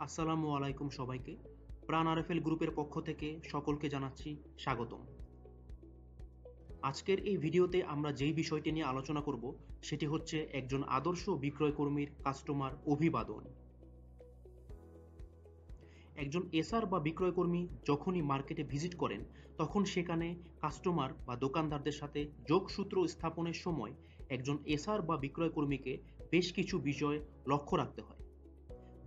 আসসালামু আলাইকুম সবাইকে। প্রাণ আরএফএল গ্রুপের পক্ষ থেকে সকলকে জানাচ্ছি স্বাগতম। আজকের এই ভিডিওতে আমরা যেই বিষয়টি নিয়ে আলোচনা করব সেটি হচ্ছে একজন আদর্শ বিক্রয়কর্মীর কাস্টমার অভিবাদন। একজন এসআর বা বিক্রয়কর্মী যখনই মার্কেটে ভিজিট করেন তখন সেখানে কাস্টমার বা দোকানদারদের সাথে যোগসূত্র স্থাপনের সময় একজন এসআর বা বিক্রয়কর্মীকে বেশ কিছু বিষয় লক্ষ্য রাখতে হয়।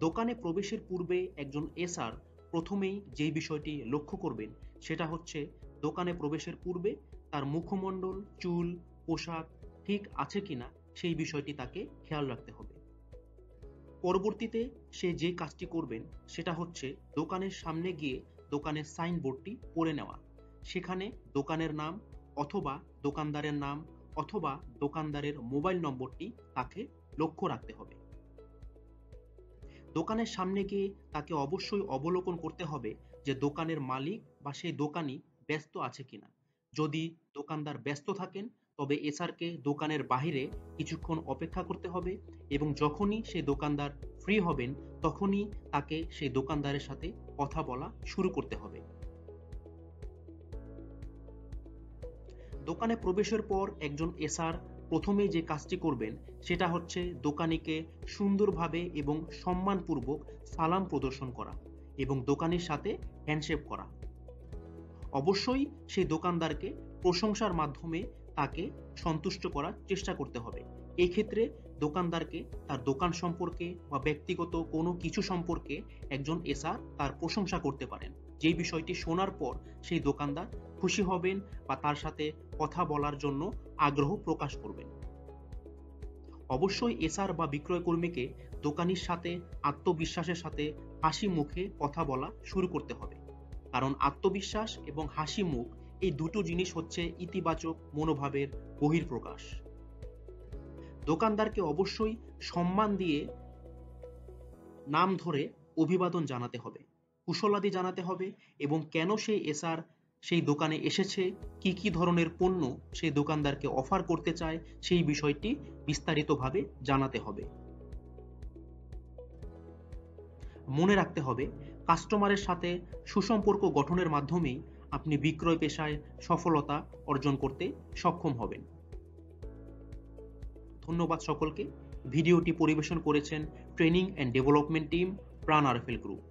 দোকানে প্রবেশের পূর্বে একজন এসআর প্রথমেই যেই বিষয়টি লক্ষ্য করবেন সেটা হচ্ছে দোকানে প্রবেশের পূর্বে তার মুখমণ্ডল, চুল, পোশাক ঠিক আছে কিনা সেই বিষয়টি তাকে খেয়াল রাখতে হবে। পরবর্তীতে সে যে কাজটি করবেন সেটা হচ্ছে দোকানের সামনে গিয়ে দোকানের সাইনবোর্ডটি পড়ে নেওয়া। সেখানে দোকানের নাম অথবা দোকানদারের নাম অথবা দোকানদারের মোবাইল নম্বরটি তাকে লক্ষ্য রাখতে হবে। দোকানের সামনে গিয়ে তাকে অবশ্যই অবলোকন করতে হবে যে দোকানের মালিক বা সেই দোকানি ব্যস্ত আছে কিনা। যদি দোকানদার ব্যস্ত থাকেন তবে এসআরকে দোকানের বাহিরে কিছুক্ষণ অপেক্ষা করতে হবে এবং যখনই সেই দোকানদার ফ্রি হবেন তখনই তাকে সেই দোকানদারের সাথে কথা বলা শুরু করতে হবে। দোকানে প্রবেশের পর একজন এসআর প্রথমেই যে কাজটি করবেন সেটা হচ্ছে দোকানিকে সুন্দরভাবে এবং সম্মানপূর্বক সালাম প্রদর্শন করা এবং দোকানির সাথে হ্যান্ডশেক করা। অবশ্যই সেই দোকানদারকে প্রশংসার মাধ্যমে তাকে সন্তুষ্ট করার চেষ্টা করতে হবে। এই ক্ষেত্রে দোকানদারকে তার দোকান সম্পর্কে বা ব্যক্তিগত কোনো কিছু সম্পর্কে একজন এসআর তার প্রশংসা করতে পারেন, যেই বিষয়টি শোনার পর সেই দোকানদার খুশি হবেন বা তার সাথে কথা বলার জন্য আগ্রহ প্রকাশ করবেন। অবশ্যই এসআর বা বিক্রয় কর্মীকে দোকানির সাথে আত্মবিশ্বাসের সাথে হাসি মুখে কথা বলা শুরু করতে হবে, কারণ আত্মবিশ্বাস এবং হাসি মুখ এই দুটো জিনিস হচ্ছে ইতিবাচক মনোভাবের বহিঃপ্রকাশ। দোকানদারকে অবশ্যই সম্মান দিয়ে নাম ধরে অভিবাদন জানাতে হবে, কুশলাদি জানাতে হবে এবং কেন সেই এসআর সেই দোকানে এসেছে, কি কি ধরনের পণ্য সেই দোকানদারকে অফার করতে চায় সেই বিষয়টি বিস্তারিতভাবে জানাতে হবে। মনে রাখতে হবে কাস্টমারের সাথে সুসম্পর্ক গঠনের মাধ্যমেই আপনি বিক্রয় পেশায় সফলতা অর্জন করতে সক্ষম হবেন। ধন্যবাদ সকলকে। ভিডিওটি পরিবেশন করেছেন ট্রেনিং অ্যান্ড ডেভেলপমেন্ট টিম, প্রাণ আরএফএল গ্রুপ।